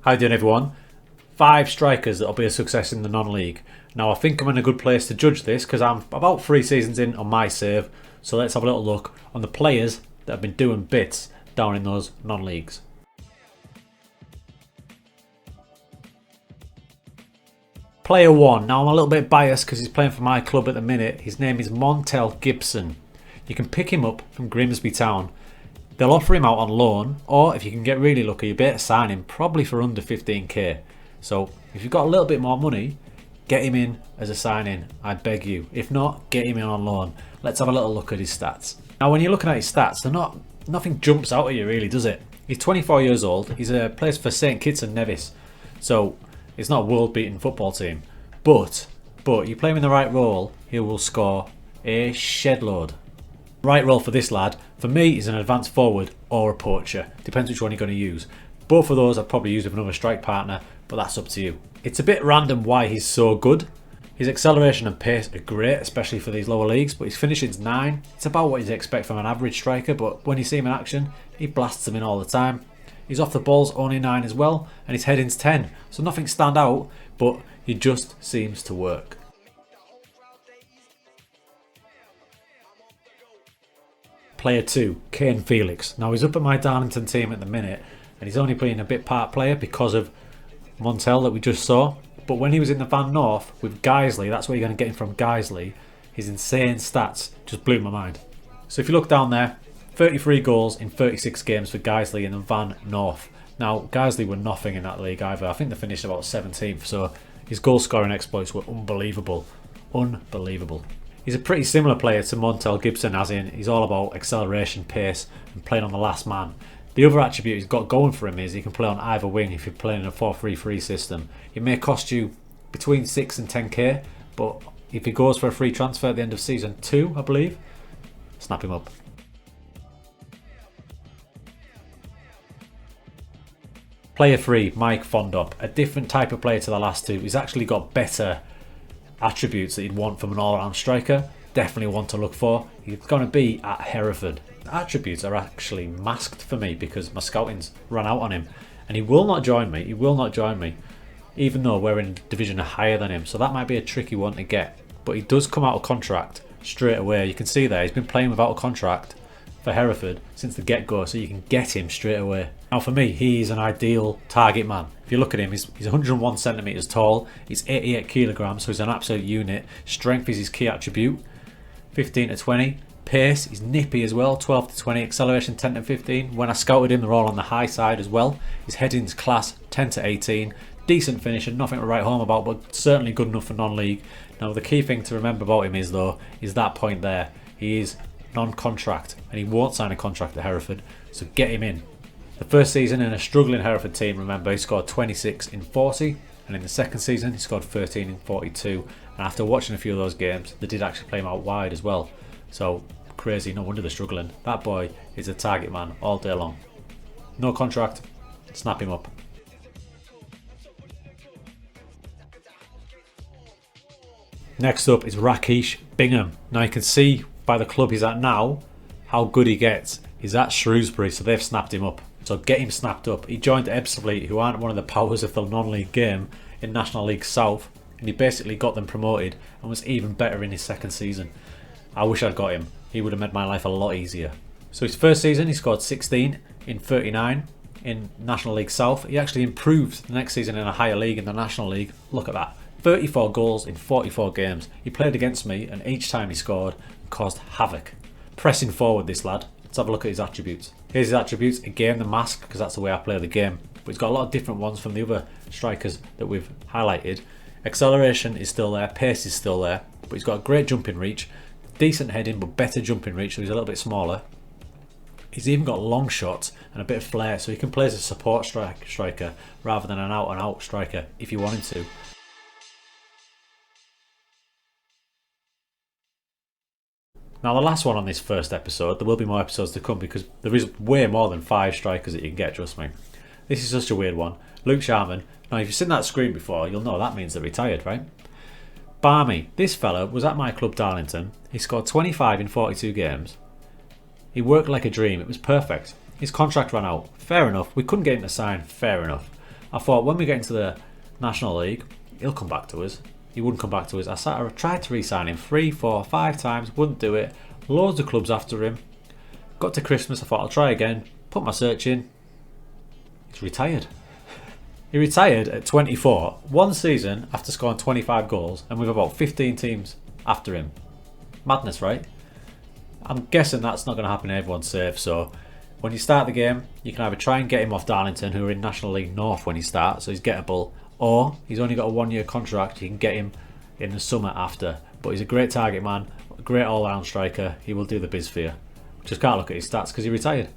How you doing, everyone? 5 strikers that'll be a success in the non-league. Now, I think I'm in a good place to judge this because I'm about 3 seasons in on my save. So let's have a little look on the players that have been doing bits down in those non-leagues. Player 1. Now, I'm a little bit biased because he's playing for my club at the minute. His name is Montell Gibson. You can pick him up from Grimsby Town. They'll offer him out on loan, or if you can get really lucky, you'll be able to sign him probably for under 15k. So if you've got a little bit more money, get him in as a sign-in, I beg you. If not, get him in on loan. Let's have a little look at his stats. Now, when you're looking at his stats, nothing jumps out at you really, does it? He's 24 years old. He's plays for St Kitts and Nevis, so it's not a world-beating football team. But you play him in the right role, he will score a shed load. Right role for this lad, for me, he's an advanced forward or a poacher. Depends which one you're going to use. Both of those I'd probably use with another strike partner, but that's up to you. It's a bit random why he's so good. His acceleration and pace are great, especially for these lower leagues, but his finishing's 9. It's about what you'd expect from an average striker, but when you see him in action, he blasts them in all the time. His off the ball's only 9 as well, and his heading's 10, so nothing stand out, but he just seems to work. Player 2, Kane Felix. Now, he's up at my Darlington team at the minute, and he's only playing a bit part player because of Montell that we just saw. But when he was in the Van North with Guiseley, that's where you're going to get him from, Guiseley. His insane stats just blew my mind. So if you look down there, 33 goals in 36 games for Guiseley in the Van North. Now, Guiseley were nothing in that league either. I think they finished about 17th, so his goal scoring exploits were unbelievable. Unbelievable. He's a pretty similar player to Montell Gibson, as in he's all about acceleration, pace, and playing on the last man. The other attribute he's got going for him is he can play on either wing if you're playing in a 4-3-3 system. It may cost you between 6 and 10k, but if he goes for a free transfer at the end of season 2, I believe, snap him up. Player 3, Mike Fondop. A different type of player to the last two. He's actually got better attributes that you'd want from an all-round striker. Definitely one to look for. He's going to be at Hereford. The attributes are actually masked for me because my scouting's run out on him, and he will not join me. He will not join me, even though we're in a division higher than him. So that might be a tricky one to get. But he does come out of contract straight away. You can see there he's been playing without a contract for Hereford since the get-go, so you can get him straight away. Now, for me, he's an ideal target man. If you look at him, he's 101 centimeters tall. He's 88 kilograms, so he's an absolute unit. Strength is his key attribute. 15 to 20. Pace, he's nippy as well, 12 to 20. Acceleration, 10 to 15. When I scouted him, they're all on the high side as well. His heading's class, 10 to 18. Decent finishing, nothing to write home about, but certainly good enough for non-league. Now, the key thing to remember about him is that point there. He is non-contract, and he won't sign a contract at Hereford, so get him in. The first season in a struggling Hereford team, remember, he scored 26 in 40, and in the second season he scored 13 in 42, and after watching a few of those games, they did actually play him out wide as well. So crazy, no wonder they're struggling. That boy is a target man all day long. No contract, snap him up. Next up is Rakish Bingham. Now, you can see by the club he's at now how good he gets. He's at Shrewsbury, so they've snapped him up. So get him snapped up. He joined Ebbsfleet, who aren't one of the powers of the non-league game, in National League South, and he basically got them promoted and was even better in his second season. I wish I'd got him. He would have made my life a lot easier. So his first season he scored 16 in 39 in National League South. He actually improved the next season in a higher league, in the National League. Look at that. 34 goals in 44 games. He played against me, and each time he scored and caused havoc. Pressing forward, this lad. Let's have a look at his attributes. Here's his attributes. Again, the mask, because that's the way I play the game. But he's got a lot of different ones from the other strikers that we've highlighted. Acceleration is still there. Pace is still there. But he's got a great jumping reach. Decent heading, but better jumping reach, so he's a little bit smaller. He's even got long shots and a bit of flair, so he can play as a support striker rather than an out-and-out striker if you wanted to. Now, the last one on this first episode, there will be more episodes to come because there is way more than 5 strikers that you can get, trust me. This is such a weird one. Luke Sharman. Now, if you've seen that screen before, you'll know that means they're retired, right? Barmy. This fella was at my club Darlington. He scored 25 in 42 games. He worked like a dream. It was perfect. His contract ran out. Fair enough. We couldn't get him to sign. Fair enough. I thought when we get into the National League, he'll come back to us. He wouldn't come back to us. I tried to re-sign him 3, 4, 5 times. Wouldn't do it. Loads of clubs after him. Got to Christmas. I thought I'll try again. Put my search in. He's retired. He retired at 24. One season after scoring 25 goals and with about 15 teams after him. Madness, right? I'm guessing that's not going to happen in everyone's safe. So when you start the game, you can either try and get him off Darlington, who are in National League North when he starts, so he's gettable, or he's only got a 1-year contract. You can get him in the summer after. But he's a great target man, a great all-round striker. He will do the biz for you. Just can't look at his stats because he retired.